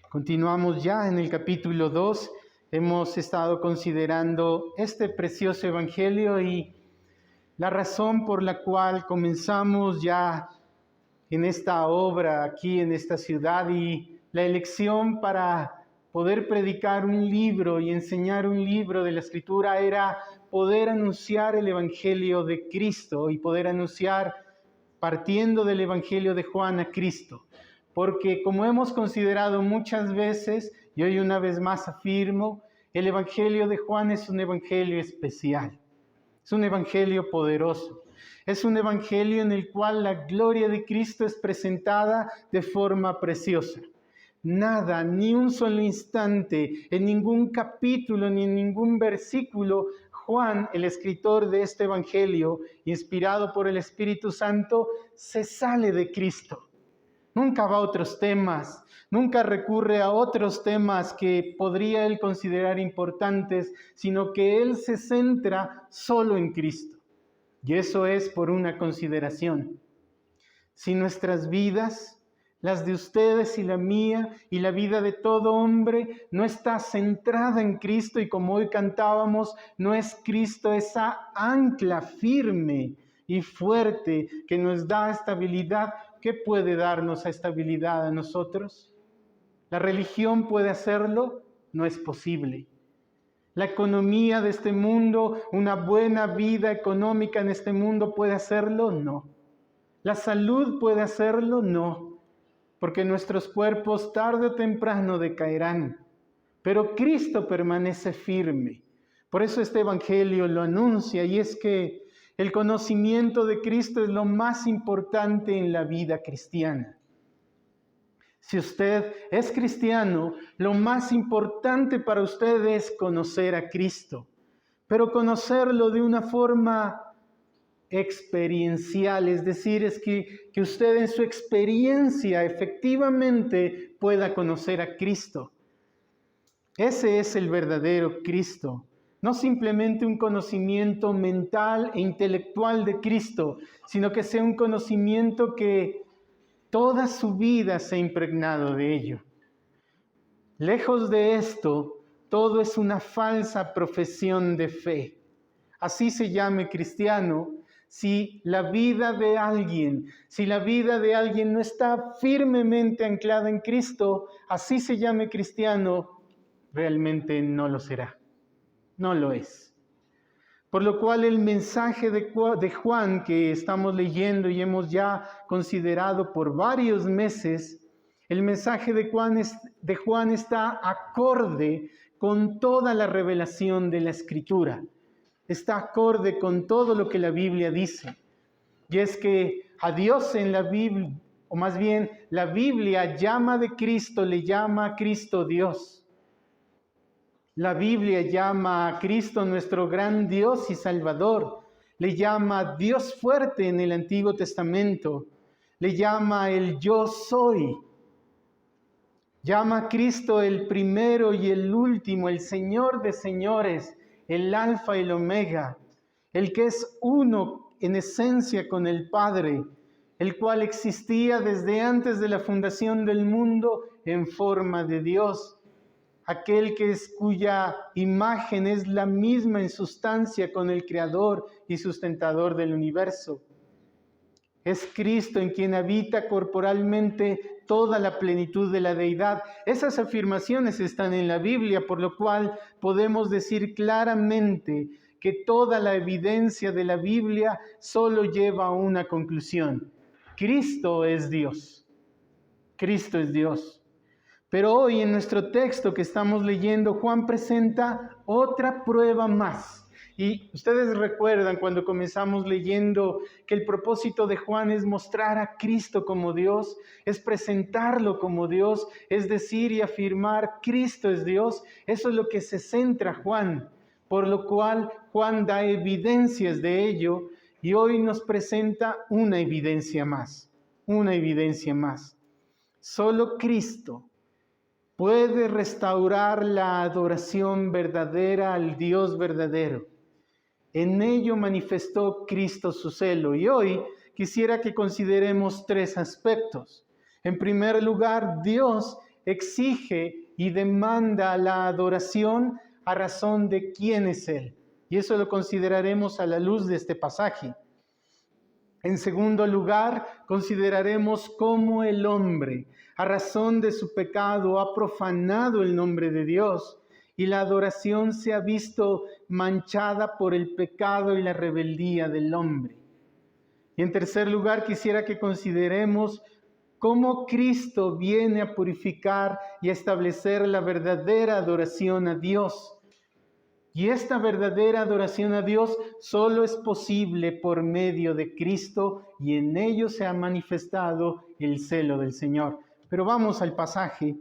Continuamos ya en el capítulo 2. Hemos estado considerando este precioso evangelio y la razón por la cual comenzamos ya en esta obra aquí en esta ciudad y la elección para poder predicar un libro y enseñar un libro de la Escritura era poder anunciar el evangelio de Cristo y poder anunciar, partiendo del evangelio de Juan, a Cristo. Porque como hemos considerado muchas veces, y hoy una vez más afirmo, el evangelio de Juan es un evangelio especial, es un evangelio poderoso, es un evangelio en el cual la gloria de Cristo es presentada de forma preciosa. Nada, ni un solo instante, en ningún capítulo, ni en ningún versículo, Juan, el escritor de este evangelio, inspirado por el Espíritu Santo, se sale de Cristo. Nunca va a otros temas, nunca recurre a otros temas que podría él considerar importantes, sino que él se centra solo en Cristo. Y eso es por una consideración. Si nuestras vidas, las de ustedes y la mía, y la vida de todo hombre, no está centrada en Cristo, y como hoy cantábamos, no es Cristo esa ancla firme y fuerte que nos da estabilidad, ¿qué puede darnos estabilidad a nosotros? ¿La religión puede hacerlo? No es posible. ¿La economía de este mundo, una buena vida económica en este mundo puede hacerlo? No. ¿La salud puede hacerlo? No. Porque nuestros cuerpos tarde o temprano decaerán. Pero Cristo permanece firme. Por eso este evangelio lo anuncia, y es que el conocimiento de Cristo es lo más importante en la vida cristiana. Si usted es cristiano, lo más importante para usted es conocer a Cristo, pero conocerlo de una forma experiencial, es decir, es que usted en su experiencia efectivamente pueda conocer a Cristo. Ese es el verdadero Cristo. No simplemente un conocimiento mental e intelectual de Cristo, sino que sea un conocimiento que toda su vida se ha impregnado de ello. Lejos de esto, todo es una falsa profesión de fe. Así se llame cristiano, si la vida de alguien no está firmemente anclada en Cristo, así se llame cristiano, realmente no lo será. No lo es. Por lo cual el mensaje de Juan que estamos leyendo y hemos ya considerado por varios meses, el mensaje de Juan está acorde con toda la revelación de la Escritura. Está acorde con todo lo que la Biblia dice. Y es que a Dios en la Biblia, o más bien la Biblia llama de Cristo, le llama a Cristo Dios. La Biblia llama a Cristo nuestro gran Dios y Salvador. Le llama Dios fuerte en el Antiguo Testamento. Le llama el yo soy. Llama a Cristo el primero y el último, el Señor de señores, el Alfa y el Omega, el que es uno en esencia con el Padre, el cual existía desde antes de la fundación del mundo en forma de Dios. Aquel cuya imagen es la misma en sustancia con el Creador y sustentador del universo. Es Cristo en quien habita corporalmente toda la plenitud de la deidad. Esas afirmaciones están en la Biblia, por lo cual podemos decir claramente que toda la evidencia de la Biblia solo lleva a una conclusión. Cristo es Dios. Cristo es Dios. Pero hoy en nuestro texto que estamos leyendo, Juan presenta otra prueba más. Y ustedes recuerdan cuando comenzamos leyendo que el propósito de Juan es mostrar a Cristo como Dios, es presentarlo como Dios, es decir y afirmar Cristo es Dios. Eso es lo que se centra Juan, por lo cual Juan da evidencias de ello y hoy nos presenta una evidencia más, una evidencia más. Solo Cristo puede restaurar la adoración verdadera al Dios verdadero. En ello manifestó Cristo su celo. Y hoy quisiera que consideremos tres aspectos. En primer lugar, Dios exige y demanda la adoración a razón de quién es Él. Y eso lo consideraremos a la luz de este pasaje. En segundo lugar, consideraremos cómo el hombre, a razón de su pecado, ha profanado el nombre de Dios y la adoración se ha visto manchada por el pecado y la rebeldía del hombre. Y en tercer lugar, quisiera que consideremos cómo Cristo viene a purificar y a establecer la verdadera adoración a Dios. Y esta verdadera adoración a Dios solo es posible por medio de Cristo y en ello se ha manifestado el celo del Señor. Pero vamos al pasaje,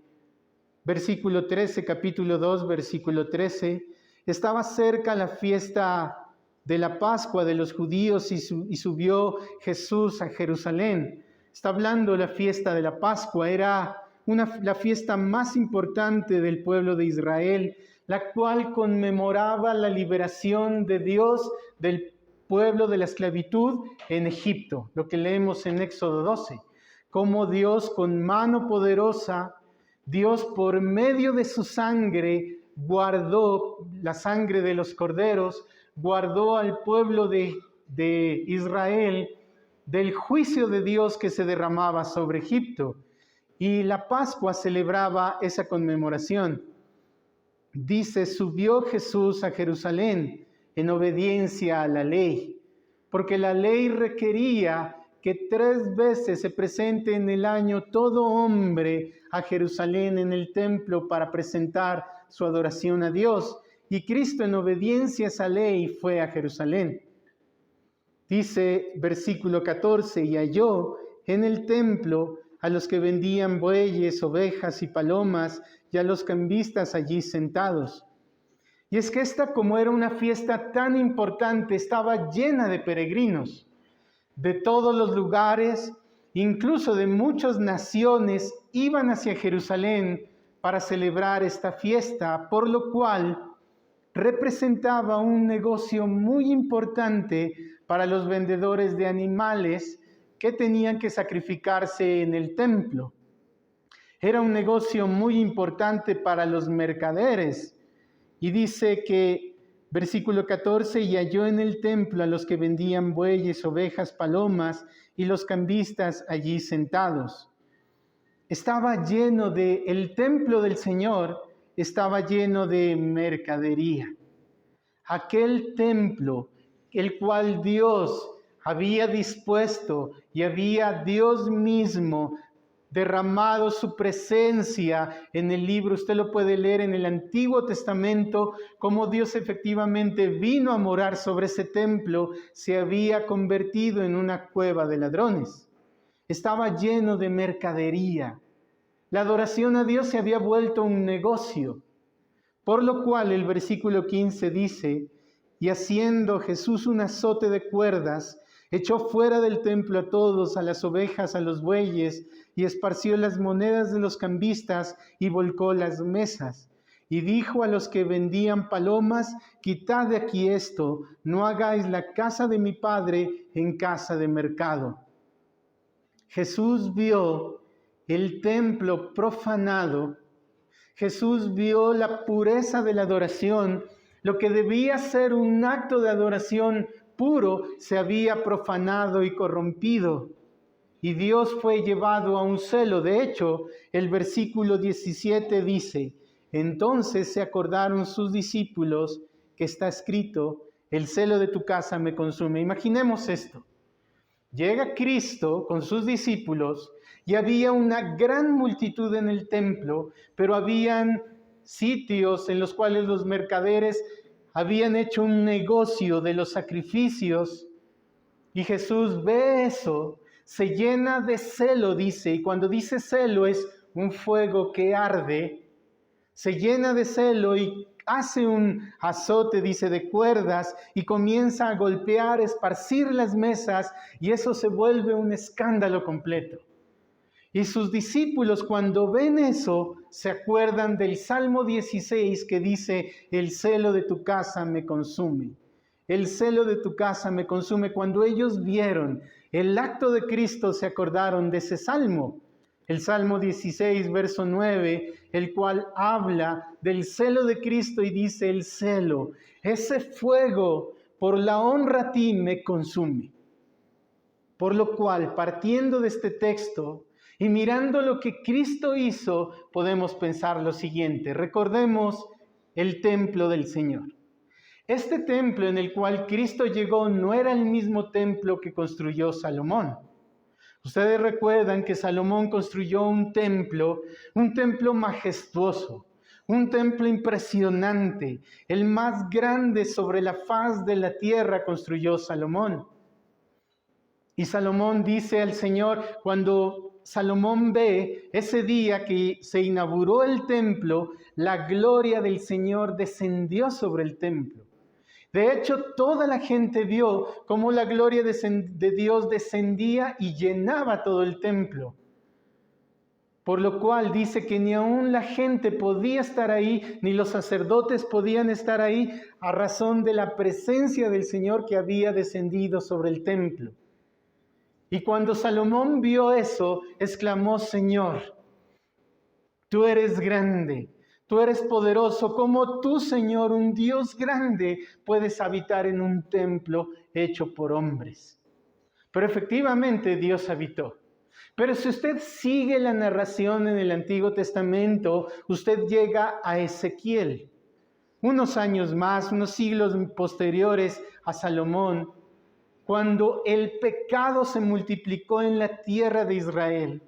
versículo 13, capítulo 2, versículo 13. Estaba cerca la fiesta de la Pascua de los judíos y subió Jesús a Jerusalén. Está hablando la fiesta de la Pascua, era la fiesta más importante del pueblo de Israel, la cual conmemoraba la liberación de Dios del pueblo de la esclavitud en Egipto, lo que leemos en Éxodo 12, cómo Dios con mano poderosa, Dios por medio de su sangre guardó la sangre de los corderos, guardó al pueblo de Israel del juicio de Dios que se derramaba sobre Egipto. Y la Pascua celebraba esa conmemoración. Dice, subió Jesús a Jerusalén en obediencia a la ley, porque la ley requería que 3 veces se presente en el año todo hombre a Jerusalén en el templo para presentar su adoración a Dios. Y Cristo en obediencia a esa ley fue a Jerusalén. Dice versículo 14, y halló en el templo a los que vendían bueyes, ovejas y palomas, y a los cambistas allí sentados. Y es que esta, como era una fiesta tan importante, estaba llena de peregrinos de todos los lugares, incluso de muchas naciones, iban hacia Jerusalén para celebrar esta fiesta, por lo cual representaba un negocio muy importante para los vendedores de animales que tenían que sacrificarse en el templo. Era un negocio muy importante para los mercaderes. Y dice que, versículo 14, y halló en el templo a los que vendían bueyes, ovejas, palomas, y los cambistas allí sentados. Estaba lleno el templo del Señor, estaba lleno de mercadería. Aquel templo, el cual Dios había dispuesto y había Dios mismo derramado su presencia en el libro. Usted lo puede leer en el Antiguo Testamento, cómo Dios efectivamente vino a morar sobre ese templo, se había convertido en una cueva de ladrones. Estaba lleno de mercadería. La adoración a Dios se había vuelto un negocio, por lo cual el versículo 15 dice, y haciendo Jesús un azote de cuerdas, echó fuera del templo a todos, a las ovejas, a los bueyes, y esparció las monedas de los cambistas y volcó las mesas. Y dijo a los que vendían palomas, quitad de aquí esto, no hagáis la casa de mi Padre en casa de mercado. Jesús vio el templo profanado, Jesús vio la pureza de la adoración, lo que debía ser un acto de adoración puro se había profanado y corrompido. Y Dios fue llevado a un celo. De hecho, el versículo 17 dice, entonces se acordaron sus discípulos que está escrito, el celo de tu casa me consume. Imaginemos esto. Llega Cristo con sus discípulos y había una gran multitud en el templo, pero habían sitios en los cuales los mercaderes habían hecho un negocio de los sacrificios. Y Jesús ve eso, se llena de celo, dice, y cuando dice celo es un fuego que arde, se llena de celo y hace un azote, dice, de cuerdas y comienza a golpear, esparcir las mesas y eso se vuelve un escándalo completo. Y sus discípulos cuando ven eso se acuerdan del Salmo 16 que dice, el celo de tu casa me consume. El celo de tu casa me consume. Cuando ellos vieron el acto de Cristo se acordaron de ese salmo. El Salmo 16, verso 9, el cual habla del celo de Cristo y dice: el celo, ese fuego por la honra a ti me consume. Por lo cual, partiendo de este texto y mirando lo que Cristo hizo, podemos pensar lo siguiente. Recordemos el templo del Señor. Este templo en el cual Cristo llegó no era el mismo templo que construyó Salomón. Ustedes recuerdan que Salomón construyó un templo majestuoso, un templo impresionante, el más grande sobre la faz de la tierra construyó Salomón. Y Salomón dice al Señor, cuando Salomón ve ese día que se inauguró el templo, la gloria del Señor descendió sobre el templo. De hecho, toda la gente vio cómo la gloria de Dios descendía y llenaba todo el templo. Por lo cual dice que ni aún la gente podía estar ahí, ni los sacerdotes podían estar ahí, a razón de la presencia del Señor que había descendido sobre el templo. Y cuando Salomón vio eso, exclamó: Señor, tú eres grande, tú eres poderoso. ¿Cómo tú, Señor, un Dios grande, puedes habitar en un templo hecho por hombres? Pero efectivamente Dios habitó. Pero si usted sigue la narración en el Antiguo Testamento, usted llega a Ezequiel. Unos años más, unos siglos posteriores a Salomón, cuando el pecado se multiplicó en la tierra de Israel,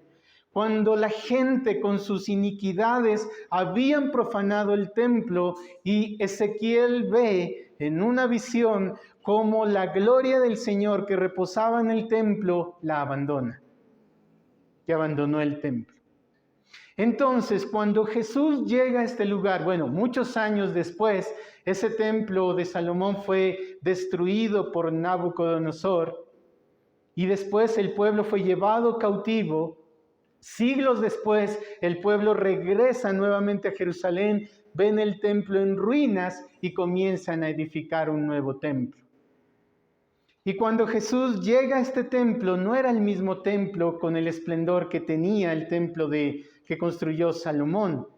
cuando la gente con sus iniquidades habían profanado el templo, y Ezequiel ve en una visión cómo la gloria del Señor que reposaba en el templo la abandona, que abandonó el templo. Entonces, cuando Jesús llega a este lugar, muchos años después, ese templo de Salomón fue destruido por Nabucodonosor y después el pueblo fue llevado cautivo. Siglos después, el pueblo regresa nuevamente a Jerusalén, ven el templo en ruinas y comienzan a edificar un nuevo templo. Y cuando Jesús llega a este templo, no era el mismo templo con el esplendor que tenía el templo que construyó Salomón.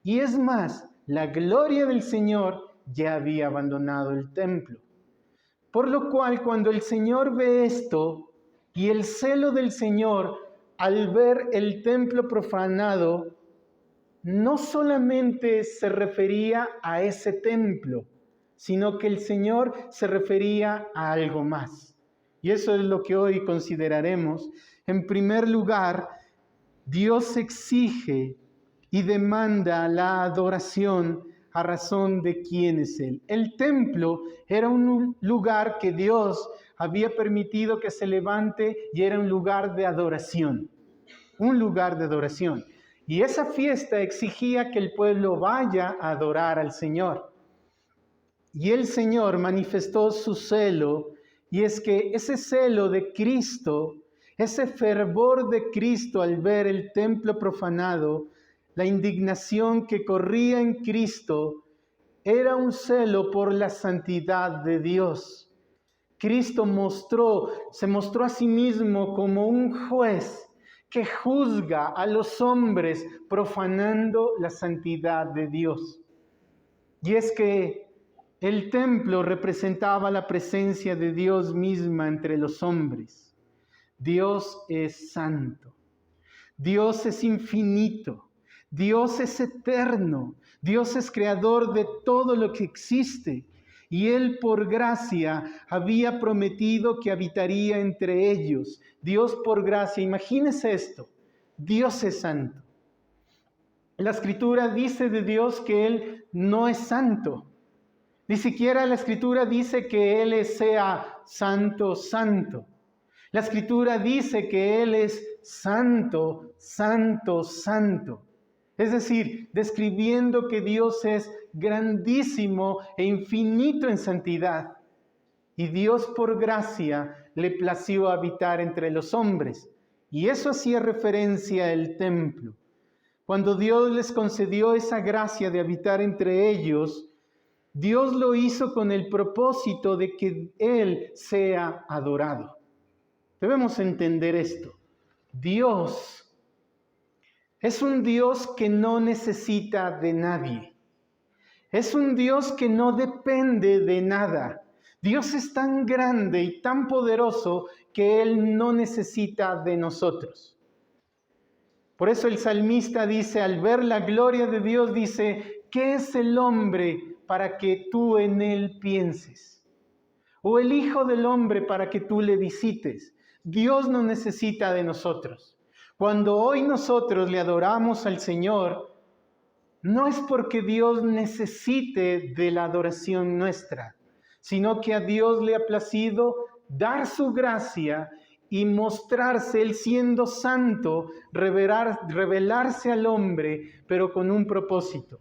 Y es más, la gloria del Señor ya había abandonado el templo. Por lo cual, cuando el Señor ve esto y el celo del Señor al ver el templo profanado, no solamente se refería a ese templo, sino que el Señor se refería a algo más. Y eso es lo que hoy consideraremos. En primer lugar, Dios exige y demanda la adoración a razón de quién es Él. El templo era un lugar que Dios había permitido que se levante y era un lugar de adoración. Un lugar de adoración. Y esa fiesta exigía que el pueblo vaya a adorar al Señor. Y el Señor manifestó su celo, y es que ese celo de Cristo, ese fervor de Cristo al ver el templo profanado, la indignación que corría en Cristo, era un celo por la santidad de Dios. Cristo se mostró a sí mismo como un juez que juzga a los hombres profanando la santidad de Dios. Y es que el templo representaba la presencia de Dios misma entre los hombres. Dios es santo. Dios es infinito. Dios es eterno. Dios es creador de todo lo que existe. Y Él por gracia había prometido que habitaría entre ellos. Dios por gracia. Imagínese esto. Dios es santo. La Escritura dice de Dios que Él no es santo. Ni siquiera la Escritura dice que Él sea santo, santo. La Escritura dice que Él es santo, santo, santo. Es decir, describiendo que Dios es grandísimo e infinito en santidad. Y Dios por gracia le plació habitar entre los hombres. Y eso hacía referencia al templo. Cuando Dios les concedió esa gracia de habitar entre ellos, Dios lo hizo con el propósito de que Él sea adorado. Debemos entender esto. Dios Es un Dios que no necesita de nadie. Es un Dios que no depende de nada. Dios es tan grande y tan poderoso que Él no necesita de nosotros. Por eso el salmista dice, al ver la gloria de Dios, dice, ¿qué es el hombre para que tú en él pienses? O el hijo del hombre para que tú le visites. Dios no necesita de nosotros. Cuando hoy nosotros le adoramos al Señor, no es porque Dios necesite de la adoración nuestra, sino que a Dios le ha placido dar su gracia y mostrarse Él siendo santo, revelarse al hombre, pero con un propósito,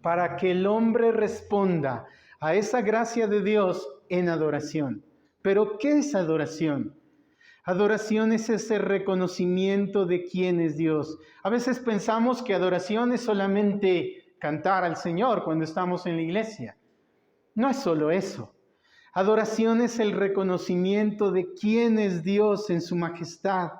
para que el hombre responda a esa gracia de Dios en adoración. ¿Pero qué es adoración? Adoración es ese reconocimiento de quién es Dios. A veces pensamos que adoración es solamente cantar al Señor cuando estamos en la iglesia. No es solo eso. Adoración es el reconocimiento de quién es Dios en su majestad.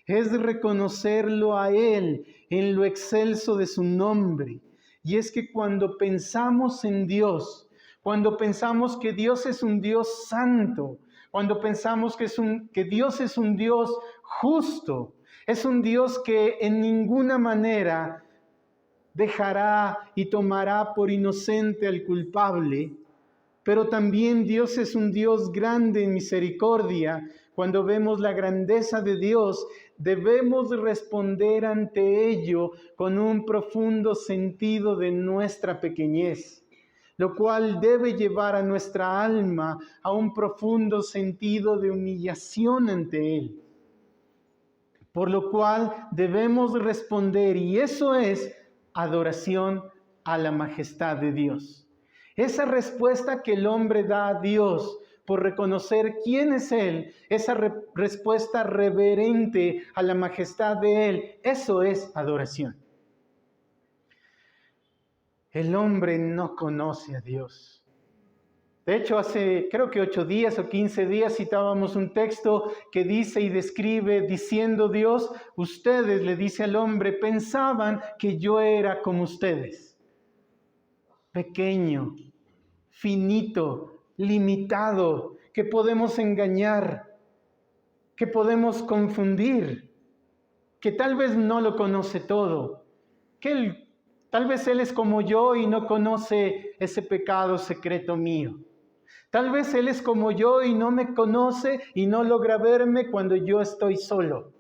Es reconocerlo a Él en lo excelso de su nombre. Y es que cuando pensamos en Dios, cuando pensamos que Dios es un Dios santo, cuando pensamos que Dios es un Dios justo, es un Dios que en ninguna manera dejará y tomará por inocente al culpable, pero también Dios es un Dios grande en misericordia. Cuando vemos la grandeza de Dios, debemos responder ante ello con un profundo sentido de nuestra pequeñez, lo cual debe llevar a nuestra alma a un profundo sentido de humillación ante Él. Por lo cual debemos responder, y eso es adoración a la majestad de Dios. Esa respuesta que el hombre da a Dios por reconocer quién es Él, esa respuesta reverente a la majestad de Él, eso es adoración. El hombre no conoce a Dios. De hecho, hace creo que 8 días o 15 días citábamos un texto que dice y describe diciendo Dios, ustedes, le dice al hombre, pensaban que yo era como ustedes. Pequeño, finito, limitado, que podemos engañar, que podemos confundir, que tal vez no lo conoce todo, que tal vez Él es como yo y no conoce ese pecado secreto mío. Tal vez Él es como yo y no me conoce y no logra verme cuando yo estoy solo.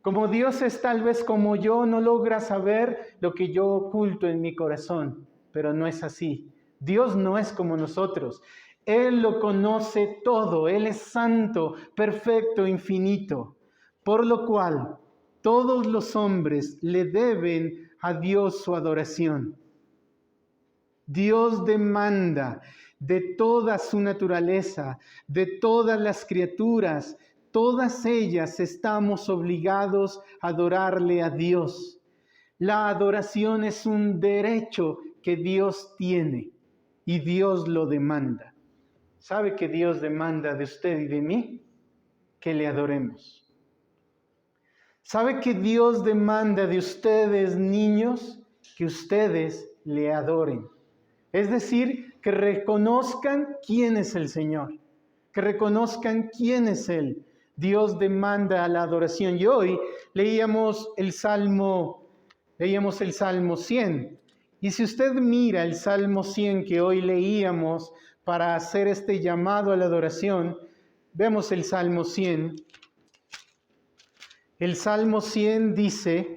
Como Dios es tal vez como yo, no logra saber lo que yo oculto en mi corazón, pero no es así. Dios no es como nosotros. Él lo conoce todo. Él es santo, perfecto, infinito. Por lo cual, todos los hombres le deben a Dios su adoración. Dios demanda de toda su naturaleza, de todas las criaturas, todas ellas estamos obligados a adorarle a Dios. La adoración es un derecho que Dios tiene y Dios lo demanda. ¿Sabe qué Dios demanda de usted y de mí? Que le adoremos. ¿Sabe qué Dios demanda de ustedes, niños? Que ustedes le adoren. Es decir, que reconozcan quién es el Señor, que reconozcan quién es Él. Dios demanda la adoración. Y hoy leíamos el Salmo 100. Y si usted mira el Salmo 100 que hoy leíamos para hacer este llamado a la adoración, vemos el Salmo 100. El Salmo 100 dice,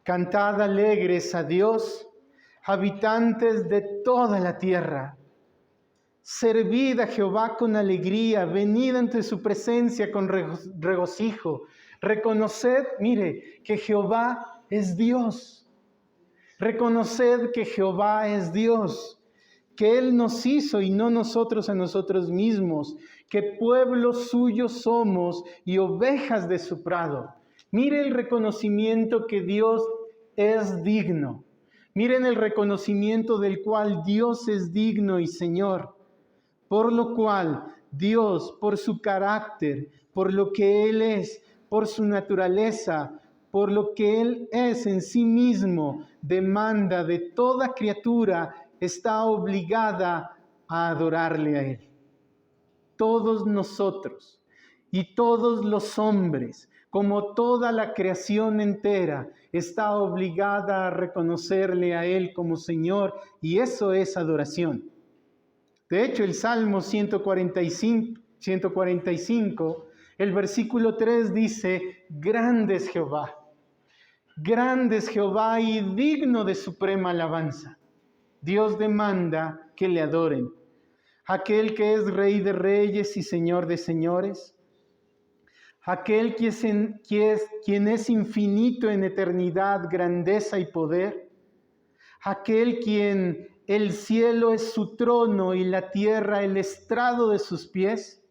cantad alegres a Dios, habitantes de toda la tierra. Servid a Jehová con alegría, venid ante su presencia con regocijo. Reconoced, mire, que Jehová es Dios. Reconoced que Jehová es Dios, que Él nos hizo y no nosotros a nosotros mismos, que pueblo suyo somos y ovejas de su prado. Mire el reconocimiento que Dios es digno. Miren el reconocimiento del cual Dios es digno y Señor. Por lo cual Dios, por su carácter, por lo que Él es, por su naturaleza, por lo que Él es en sí mismo, demanda de toda criatura, está obligada a adorarle a Él. Todos nosotros y todos los hombres, como toda la creación entera, está obligada a reconocerle a Él como Señor, y eso es adoración. De hecho, el Salmo 145, el versículo 3 dice: grande es Jehová y digno de suprema alabanza. Dios demanda que le adoren. Aquel que es Rey de reyes y Señor de señores, aquel quien es infinito en eternidad, grandeza y poder, aquel quien el cielo es su trono y la tierra el estrado de sus pies,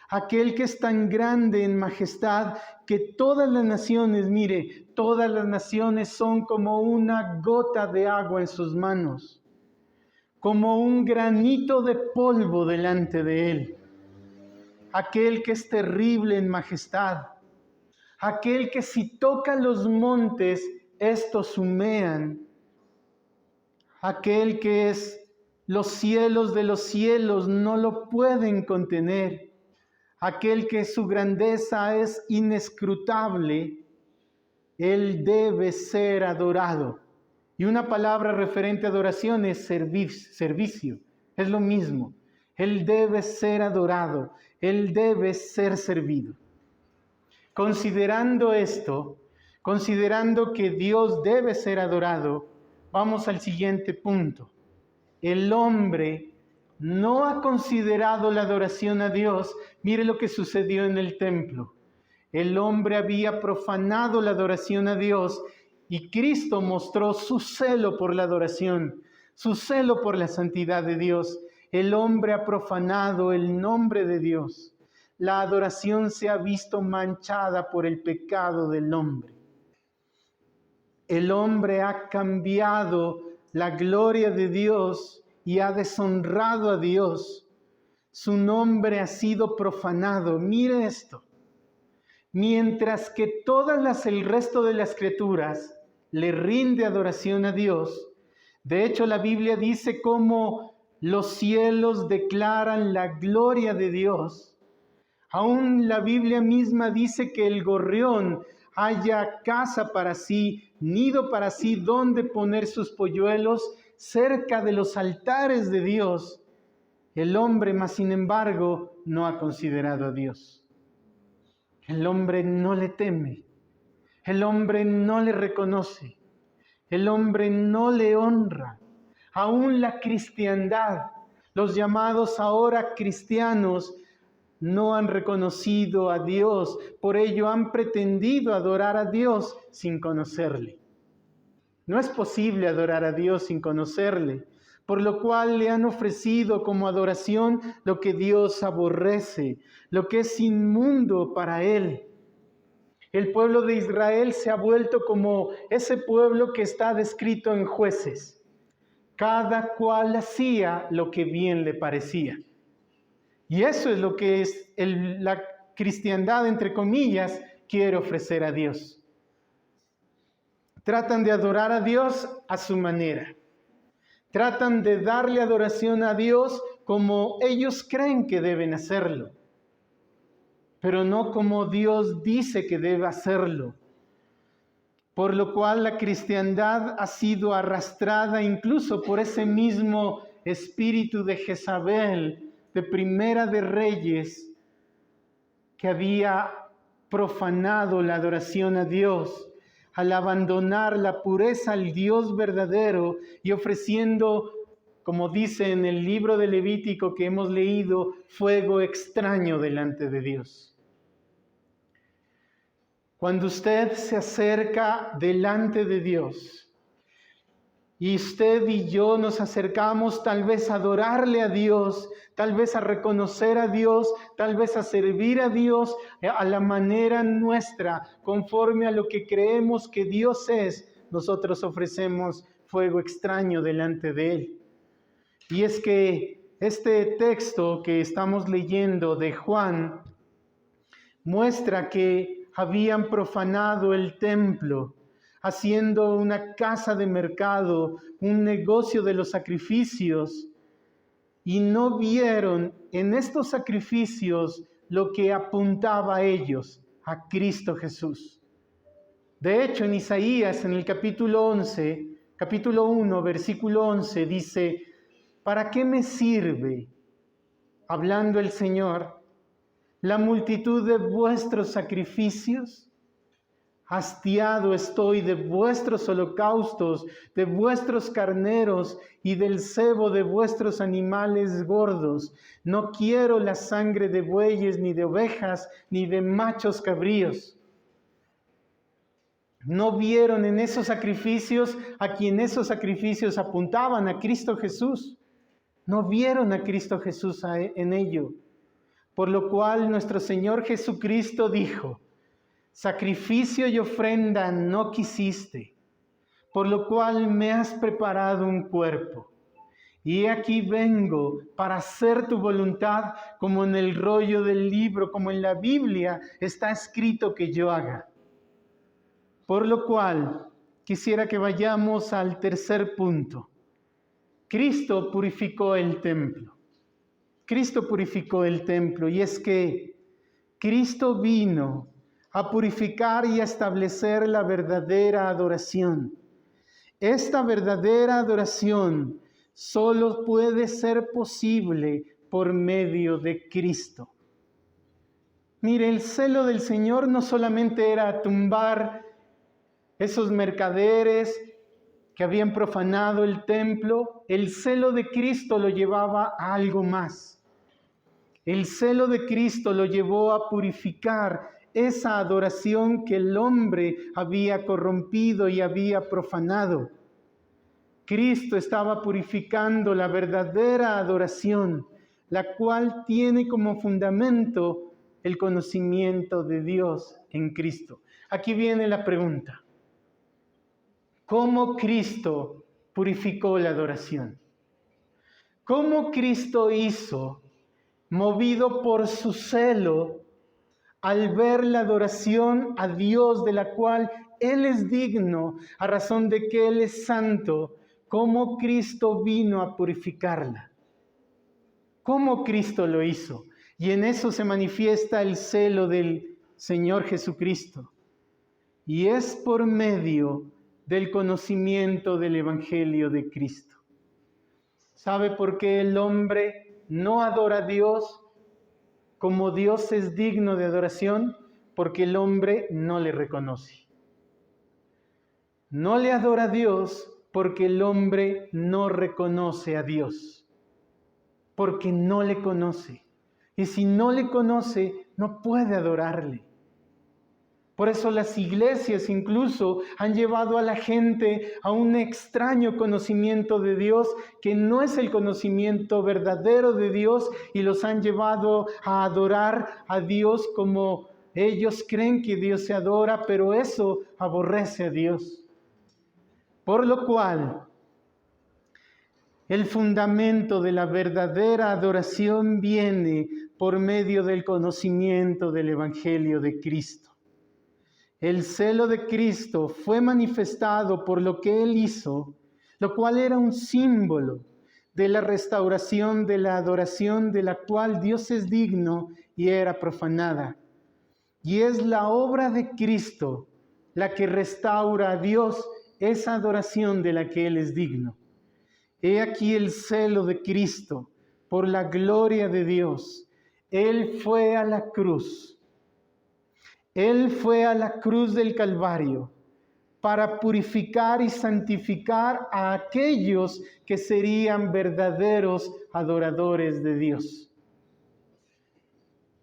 aquel que es tan grande en majestad que todas las naciones, mire, todas las naciones son como una gota de agua en sus manos, como un granito de polvo delante de Él. Aquel que es terrible en majestad, aquel que si toca los montes, estos humean, aquel que es los cielos de los cielos no lo pueden contener, aquel que su grandeza es inescrutable, Él debe ser adorado. Y una palabra referente a adoración es servicio, es lo mismo. Él debe ser adorado, Él debe ser servido. Considerando esto, considerando que Dios debe ser adorado, vamos al siguiente punto. El hombre no ha considerado la adoración a Dios. Mire lo que sucedió en el templo. El hombre había profanado la adoración a Dios y Cristo mostró su celo por la adoración, su celo por la santidad de Dios. El hombre ha profanado el nombre de Dios. La adoración se ha visto manchada por el pecado del hombre. El hombre ha cambiado la gloria de Dios y ha deshonrado a Dios. Su nombre ha sido profanado. Mire esto. Mientras que el resto de las criaturas le rinde adoración a Dios, de hecho la Biblia dice cómo los cielos declaran la gloria de Dios. Aún la Biblia misma dice que el gorrión haya casa para sí, nido para sí, donde poner sus polluelos cerca de los altares de Dios. El hombre, mas sin embargo, no ha considerado a Dios. El hombre no le teme, el hombre no le reconoce, el hombre no le honra. Aún la cristiandad, los llamados ahora cristianos, no han reconocido a Dios, por ello han pretendido adorar a Dios sin conocerle. No es posible adorar a Dios sin conocerle, por lo cual le han ofrecido como adoración lo que Dios aborrece, lo que es inmundo para Él. El pueblo de Israel se ha vuelto como ese pueblo que está descrito en Jueces. Cada cual hacía lo que bien le parecía. Y eso es lo que es la cristiandad, entre comillas, quiere ofrecer a Dios. Tratan de adorar a Dios a su manera. Tratan de darle adoración a Dios como ellos creen que deben hacerlo, pero no como Dios dice que debe hacerlo. Por lo cual la cristiandad ha sido arrastrada incluso por ese mismo espíritu de Jezabel, de Primera de Reyes, que había profanado la adoración a Dios al abandonar la pureza al Dios verdadero y ofreciendo, como dice en el libro de Levítico que hemos leído, fuego extraño delante de Dios. Cuando usted se acerca delante de Dios, y usted y yo nos acercamos tal vez a adorarle a Dios, tal vez a reconocer a Dios, tal vez a servir a Dios a la manera nuestra, conforme a lo que creemos que Dios es, nosotros ofrecemos fuego extraño delante de Él. Y es que este texto que estamos leyendo de Juan muestra que habían profanado el templo, haciendo una casa de mercado, un negocio de los sacrificios, y no vieron en estos sacrificios lo que apuntaba a ellos, a Cristo Jesús. De hecho, en Isaías, en el capítulo 1, versículo 11, dice: ¿para qué me sirve, hablando el Señor, la multitud de vuestros sacrificios? Hastiado estoy de vuestros holocaustos, de vuestros carneros y del cebo de vuestros animales gordos. No quiero la sangre de bueyes, ni de ovejas, ni de machos cabríos. No vieron en esos sacrificios a quien esos sacrificios apuntaban, a Cristo Jesús. No vieron a Cristo Jesús en ello. Por lo cual nuestro Señor Jesucristo dijo: sacrificio y ofrenda no quisiste, por lo cual me has preparado un cuerpo. Y aquí vengo para hacer tu voluntad, como en el rollo del libro, como en la Biblia está escrito que yo haga. Por lo cual quisiera que vayamos al tercer punto. Cristo purificó el templo. Cristo purificó el templo, y es que Cristo vino a purificar y a establecer la verdadera adoración. Esta verdadera adoración solo puede ser posible por medio de Cristo. Mire, el celo del Señor no solamente era tumbar esos mercaderes que habían profanado el templo. El celo de Cristo lo llevaba a algo más. El celo de Cristo lo llevó a purificar esa adoración que el hombre había corrompido y había profanado. Cristo estaba purificando la verdadera adoración, la cual tiene como fundamento el conocimiento de Dios en Cristo. Aquí viene la pregunta: ¿cómo Cristo purificó la adoración? ¿Cómo Cristo hizo, movido por su celo, al ver la adoración a Dios de la cual Él es digno, a razón de que Él es santo, cómo Cristo vino a purificarla? ¿Cómo Cristo lo hizo? Y en eso se manifiesta el celo del Señor Jesucristo. Y es por medio del conocimiento del Evangelio de Cristo. ¿Sabe por qué el hombre no adora a Dios como Dios es digno de adoración? Porque el hombre no le reconoce. No le adora a Dios porque el hombre no reconoce a Dios, porque no le conoce. Y si no le conoce, no puede adorarle. Por eso las iglesias incluso han llevado a la gente a un extraño conocimiento de Dios, que no es el conocimiento verdadero de Dios, y los han llevado a adorar a Dios como ellos creen que Dios se adora, pero eso aborrece a Dios. Por lo cual, el fundamento de la verdadera adoración viene por medio del conocimiento del Evangelio de Cristo. El celo de Cristo fue manifestado por lo que Él hizo, lo cual era un símbolo de la restauración de la adoración de la cual Dios es digno y era profanada. Y es la obra de Cristo la que restaura a Dios esa adoración de la que Él es digno. He aquí el celo de Cristo por la gloria de Dios. Él fue a la cruz. Él fue a la cruz del Calvario para purificar y santificar a aquellos que serían verdaderos adoradores de Dios.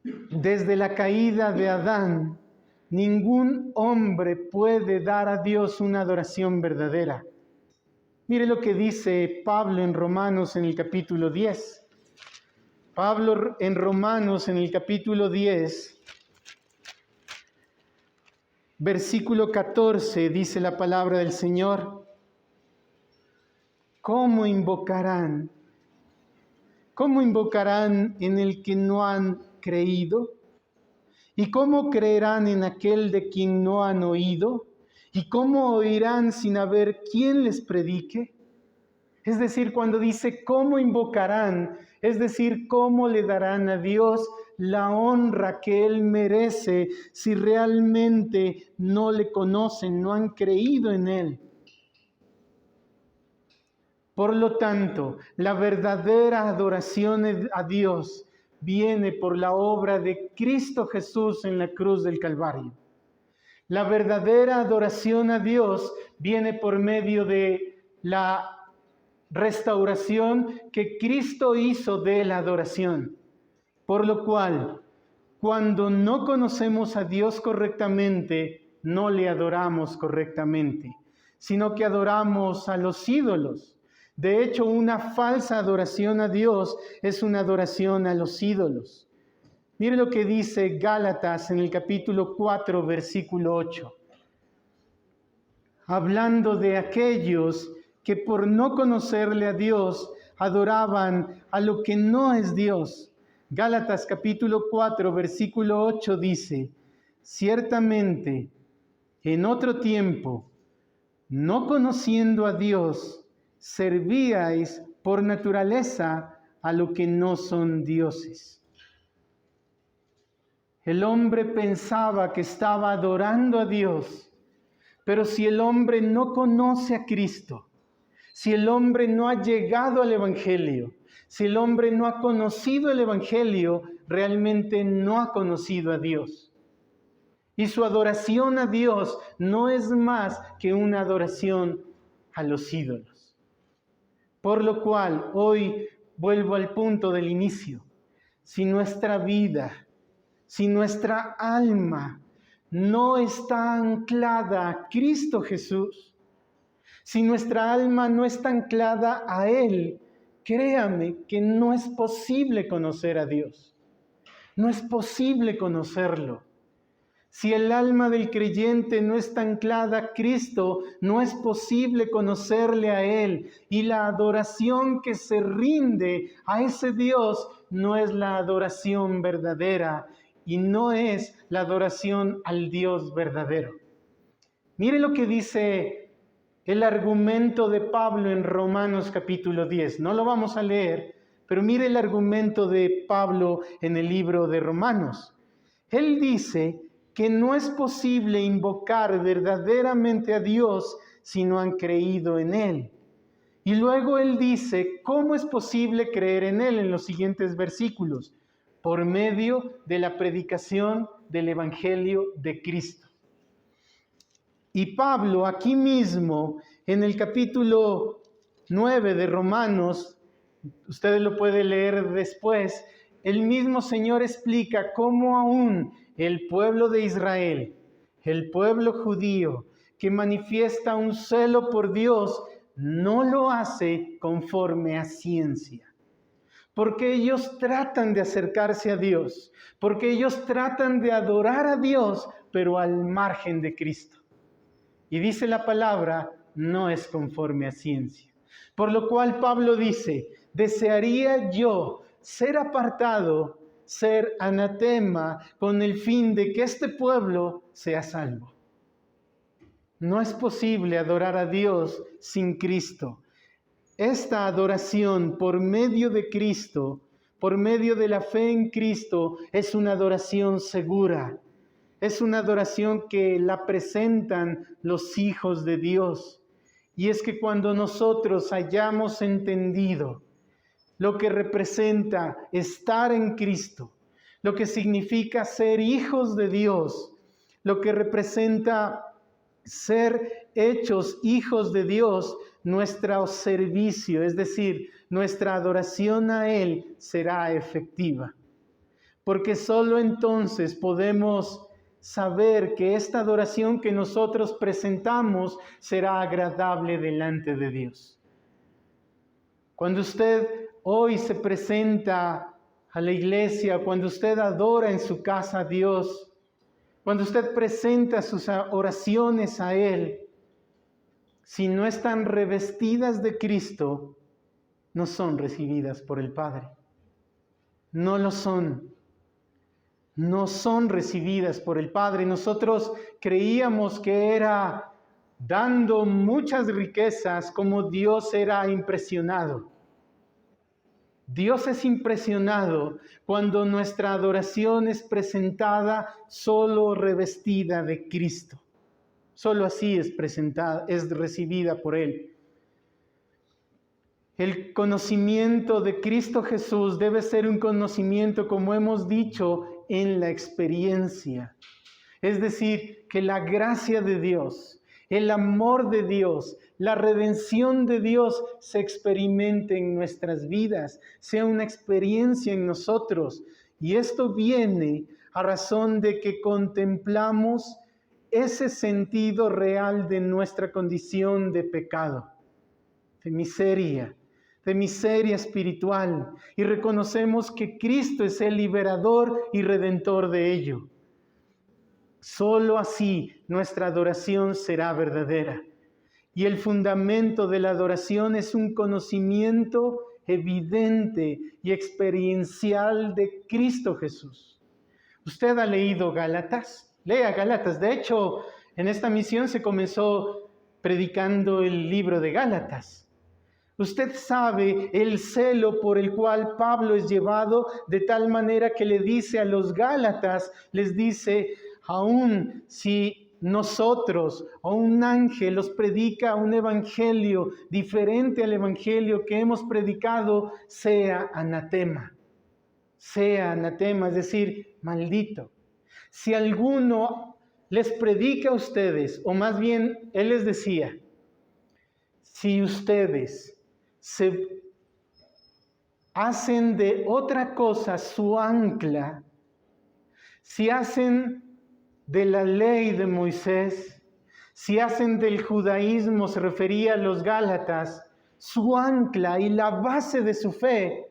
Desde la caída de Adán, ningún hombre puede dar a Dios una adoración verdadera. Mire lo que dice Pablo en Romanos en el capítulo 10. Pablo en Romanos en el capítulo 10, versículo 14, dice la palabra del Señor: ¿Cómo invocarán? ¿Cómo invocarán en el que no han creído? ¿Y cómo creerán en aquel de quien no han oído? ¿Y cómo oirán sin haber quien les predique? Es decir, cuando dice cómo invocarán, es decir, cómo le darán a Dios la honra que Él merece si realmente no le conocen, no han creído en Él. Por lo tanto, la verdadera adoración a Dios viene por la obra de Cristo Jesús en la cruz del Calvario. La verdadera adoración a Dios viene por medio de la restauración que Cristo hizo de la adoración. Por lo cual, cuando no conocemos a Dios correctamente, no le adoramos correctamente, sino que adoramos a los ídolos. De hecho, una falsa adoración a Dios es una adoración a los ídolos. Mire lo que dice Gálatas en el capítulo 4, versículo 8. Hablando de aquellos que por no conocerle a Dios adoraban a lo que no es Dios. Gálatas capítulo 4, versículo 8 dice: ciertamente, en otro tiempo, no conociendo a Dios, servíais por naturaleza a lo que no son dioses. El hombre pensaba que estaba adorando a Dios, pero si el hombre no conoce a Cristo, si el hombre no ha llegado al Evangelio, si el hombre no ha conocido el Evangelio, realmente no ha conocido a Dios. Y su adoración a Dios no es más que una adoración a los ídolos. Por lo cual, hoy vuelvo al punto del inicio. Si nuestra vida, si nuestra alma no está anclada a Cristo Jesús, si nuestra alma no está anclada a Él, créame que no es posible conocer a Dios. No es posible conocerlo. Si el alma del creyente no está anclada a Cristo, no es posible conocerle a Él. Y la adoración que se rinde a ese Dios no es la adoración verdadera y no es la adoración al Dios verdadero. Mire lo que dice el argumento de Pablo en Romanos capítulo 10. No lo vamos a leer, pero mire el argumento de Pablo en el libro de Romanos. Él dice que no es posible invocar verdaderamente a Dios si no han creído en Él. Y luego Él dice, ¿cómo es posible creer en Él? En los siguientes versículos, por medio de la predicación del Evangelio de Cristo. Y Pablo aquí mismo, en el capítulo 9 de Romanos, ustedes lo pueden leer después, el mismo Señor explica cómo aún el pueblo de Israel, el pueblo judío, que manifiesta un celo por Dios, no lo hace conforme a ciencia. Porque ellos tratan de acercarse a Dios, porque ellos tratan de adorar a Dios, pero al margen de Cristo. Y dice la palabra, no es conforme a ciencia. Por lo cual Pablo dice, desearía yo ser apartado, ser anatema, con el fin de que este pueblo sea salvo. No es posible adorar a Dios sin Cristo. Esta adoración por medio de Cristo, por medio de la fe en Cristo, es una adoración segura. Es una adoración que la presentan los hijos de Dios. Y es que cuando nosotros hayamos entendido lo que representa estar en Cristo, lo que significa ser hijos de Dios, lo que representa ser hechos hijos de Dios, nuestro servicio, es decir, nuestra adoración a Él será efectiva. Porque solo entonces podemos saber que esta adoración que nosotros presentamos será agradable delante de Dios. Cuando usted hoy se presenta a la iglesia, cuando usted adora en su casa a Dios, cuando usted presenta sus oraciones a Él, si no están revestidas de Cristo, no son recibidas por el Padre. No lo son. no son recibidas por el Padre. Nosotros creíamos que era dando muchas riquezas como Dios era impresionado. Dios es impresionado cuando nuestra adoración es presentada solo revestida de Cristo. Solo así es presentada, es recibida por Él. El conocimiento de Cristo Jesús debe ser un conocimiento, como hemos dicho, en la experiencia. Es decir, que la gracia de Dios, el amor de Dios, la redención de Dios se experimente en nuestras vidas, sea una experiencia en nosotros. Y esto viene a razón de que contemplamos ese sentido real de nuestra condición de pecado, de miseria espiritual, y reconocemos que Cristo es el liberador y redentor de ello. Solo así nuestra adoración será verdadera. Y el fundamento de la adoración es un conocimiento evidente y experiencial de Cristo Jesús. ¿Usted ha leído Gálatas? Lea Gálatas. De hecho, en esta misión se comenzó predicando el libro de Gálatas. Usted sabe el celo por el cual Pablo es llevado, de tal manera que le dice a los Gálatas, les dice, aun si nosotros o un ángel os predica un evangelio diferente al evangelio que hemos predicado, sea anatema. Sea anatema, es decir, maldito. Si alguno les predica a ustedes, o más bien él les decía, si ustedes se hacen de otra cosa su ancla, si hacen de la ley de Moisés, si hacen del judaísmo, se refería a los Gálatas, su ancla y la base de su fe,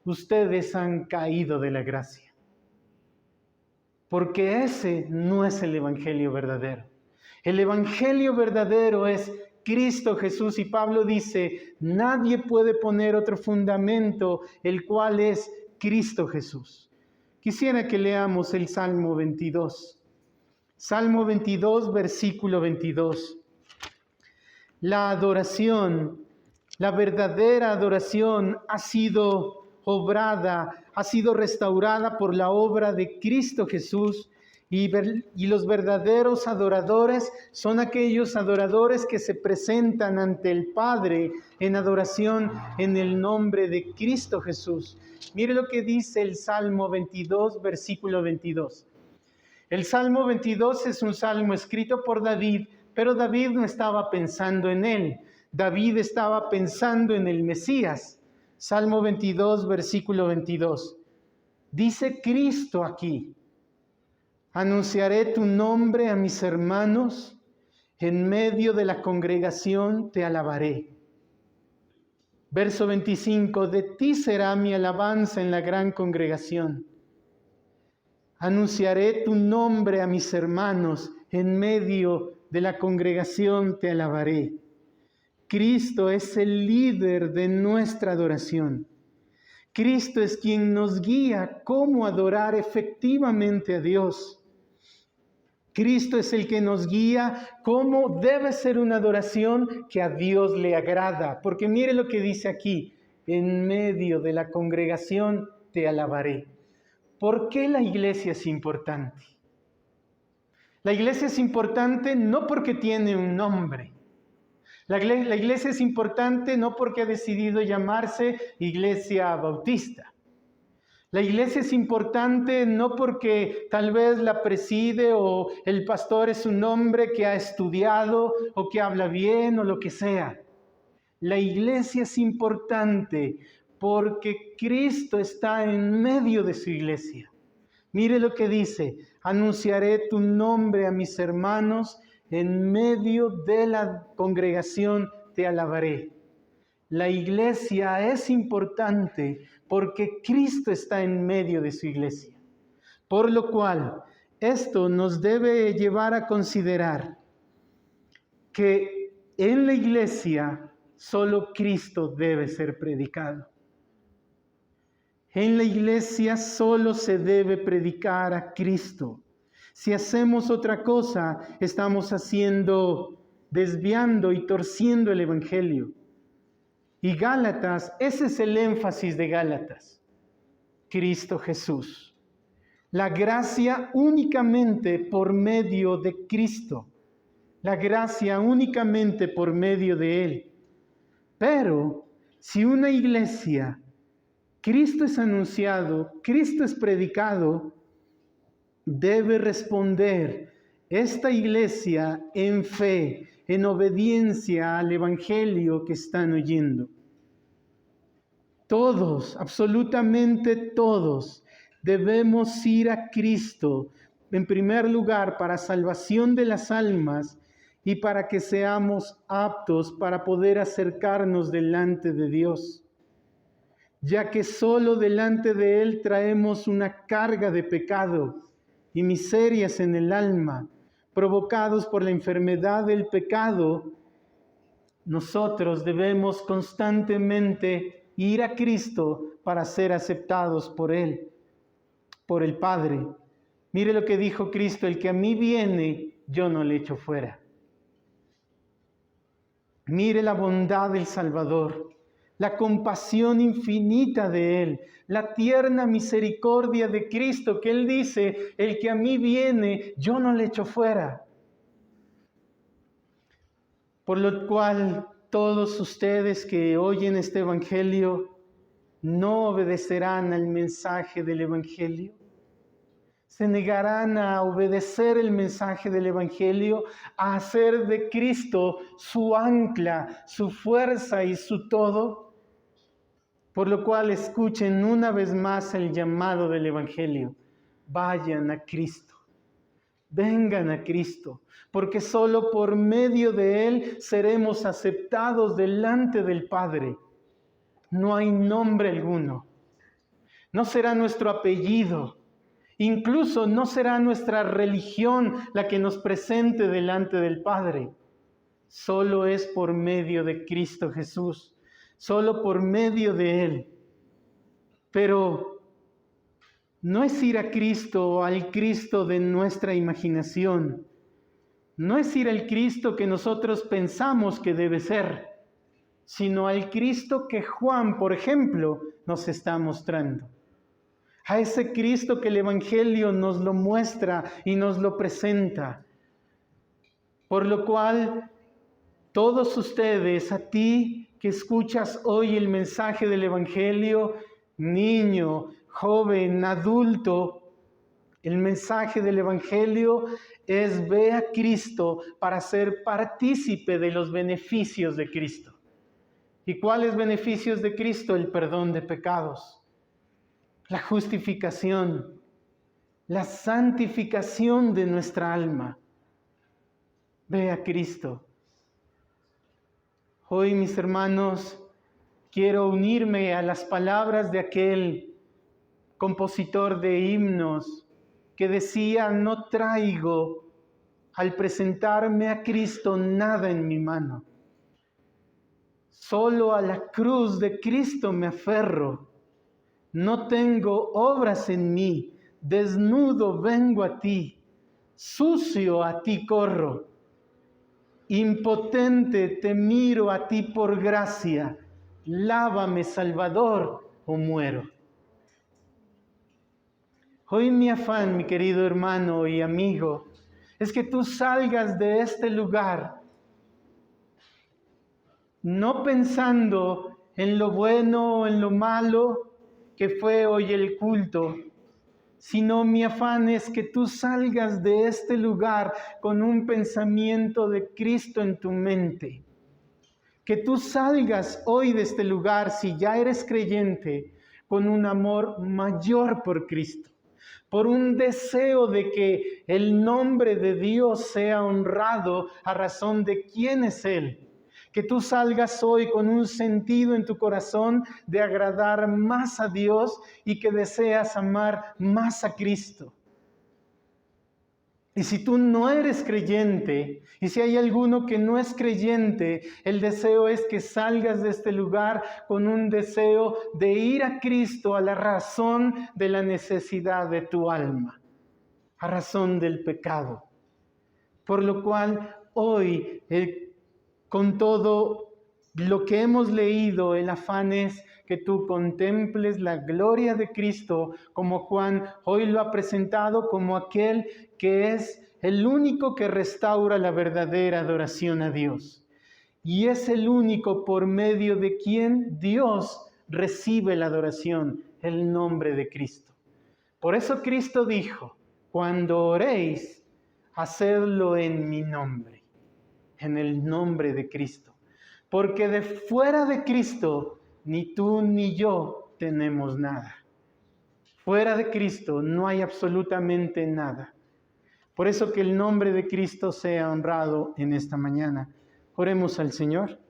ustedes han caído de la gracia. Porque ese no es el evangelio verdadero. El evangelio verdadero es Cristo Jesús, y Pablo dice, nadie puede poner otro fundamento, el cual es Cristo Jesús. Quisiera que leamos el Salmo 22. Salmo 22, versículo 22. La adoración, la verdadera adoración ha sido obrada, ha sido restaurada por la obra de Cristo Jesús. Y los verdaderos adoradores son aquellos adoradores que se presentan ante el Padre en adoración en el nombre de Cristo Jesús. Mire lo que dice el Salmo 22, versículo 22. El Salmo 22 es un salmo escrito por David, pero David no estaba pensando en él. David estaba pensando en el Mesías. Salmo 22, versículo 22. Dice Cristo aquí. Anunciaré tu nombre a mis hermanos, en medio de la congregación te alabaré. Verso 25, de ti será mi alabanza en la gran congregación. Anunciaré tu nombre a mis hermanos, en medio de la congregación te alabaré. Cristo es el líder de nuestra adoración. Cristo es quien nos guía cómo adorar efectivamente a Dios. Cristo es el que nos guía cómo debe ser una adoración que a Dios le agrada. Porque mire lo que dice aquí, en medio de la congregación te alabaré. ¿Por qué la iglesia es importante? La iglesia es importante no porque tiene un nombre. La iglesia es importante no porque ha decidido llamarse Iglesia Bautista. La iglesia es importante no porque tal vez la preside o el pastor es un hombre que ha estudiado o que habla bien o lo que sea. La iglesia es importante porque Cristo está en medio de su iglesia. Mire lo que dice, anunciaré tu nombre a mis hermanos, en medio de la congregación te alabaré. La iglesia es importante porque Cristo está en medio de su iglesia. Por lo cual, esto nos debe llevar a considerar que en la iglesia solo Cristo debe ser predicado. En la iglesia solo se debe predicar a Cristo. Si hacemos otra cosa, estamos desviando y torciendo el Evangelio. Y Gálatas, ese es el énfasis de Gálatas. Cristo Jesús. La gracia únicamente por medio de Cristo. La gracia únicamente por medio de Él. Pero si una iglesia, Cristo es anunciado, Cristo es predicado, debe responder esta iglesia en fe, en obediencia al Evangelio que están oyendo. Todos, absolutamente todos, debemos ir a Cristo, en primer lugar, para salvación de las almas y para que seamos aptos para poder acercarnos delante de Dios, ya que solo delante de Él traemos una carga de pecado y miserias en el alma, provocados por la enfermedad del pecado. Nosotros debemos constantemente ir a Cristo para ser aceptados por Él, por el Padre. Mire lo que dijo Cristo: el que a mí viene, yo no le echo fuera. Mire la bondad del Salvador, la compasión infinita de Él, la tierna misericordia de Cristo, que Él dice: el que a mí viene, yo no le echo fuera. Por lo cual, todos ustedes que oyen este Evangelio, ¿no obedecerán al mensaje del Evangelio? ¿Se negarán a obedecer el mensaje del Evangelio, a hacer de Cristo su ancla, su fuerza y su todo? Por lo cual, escuchen una vez más el llamado del Evangelio: vayan a Cristo, vengan a Cristo, porque solo por medio de Él seremos aceptados delante del Padre. No hay nombre alguno, no será nuestro apellido, incluso no será nuestra religión la que nos presente delante del Padre. Solo es por medio de Cristo Jesús, solo por medio de Él. Pero no es ir a Cristo, al Cristo de nuestra imaginación. No es ir al Cristo que nosotros pensamos que debe ser, sino al Cristo que Juan, por ejemplo, nos está mostrando. A ese Cristo que el Evangelio nos lo muestra y nos lo presenta. Por lo cual, todos ustedes, a ti que escuchas hoy el mensaje del Evangelio, niño, joven, adulto, el mensaje del Evangelio es: ve a Cristo para ser partícipe de los beneficios de Cristo. ¿Y cuáles beneficios de Cristo? El perdón de pecados, la justificación, la santificación de nuestra alma. Ve a Cristo. Hoy, mis hermanos, quiero unirme a las palabras de aquel compositor de himnos que decía: no traigo al presentarme a Cristo nada en mi mano. Solo a la cruz de Cristo me aferro. No tengo obras en mí, desnudo vengo a ti, sucio a ti corro. Impotente te miro a ti por gracia, lávame, Salvador, o muero. Hoy mi afán, mi querido hermano y amigo, es que tú salgas de este lugar no pensando en lo bueno o en lo malo que fue hoy el culto, sino mi afán es que tú salgas de este lugar con un pensamiento de Cristo en tu mente. Que tú salgas hoy de este lugar, si ya eres creyente, con un amor mayor por Cristo, por un deseo de que el nombre de Dios sea honrado a razón de quién es Él. Que tú salgas hoy con un sentido en tu corazón de agradar más a Dios y que deseas amar más a Cristo. Y si tú no eres creyente, y si hay alguno que no es creyente, el deseo es que salgas de este lugar con un deseo de ir a Cristo a la razón de la necesidad de tu alma, a razón del pecado. Por lo cual hoy, con todo lo que hemos leído, el afán es que tú contemples la gloria de Cristo, como Juan hoy lo ha presentado, como aquel que es el único que restaura la verdadera adoración a Dios. Y es el único por medio de quien Dios recibe la adoración, el nombre de Cristo. Por eso Cristo dijo, cuando oréis, hacedlo en mi nombre, en el nombre de Cristo. Porque de fuera de Cristo, ni tú ni yo tenemos nada. Fuera de Cristo no hay absolutamente nada. Por eso que el nombre de Cristo sea honrado en esta mañana. Oremos al Señor.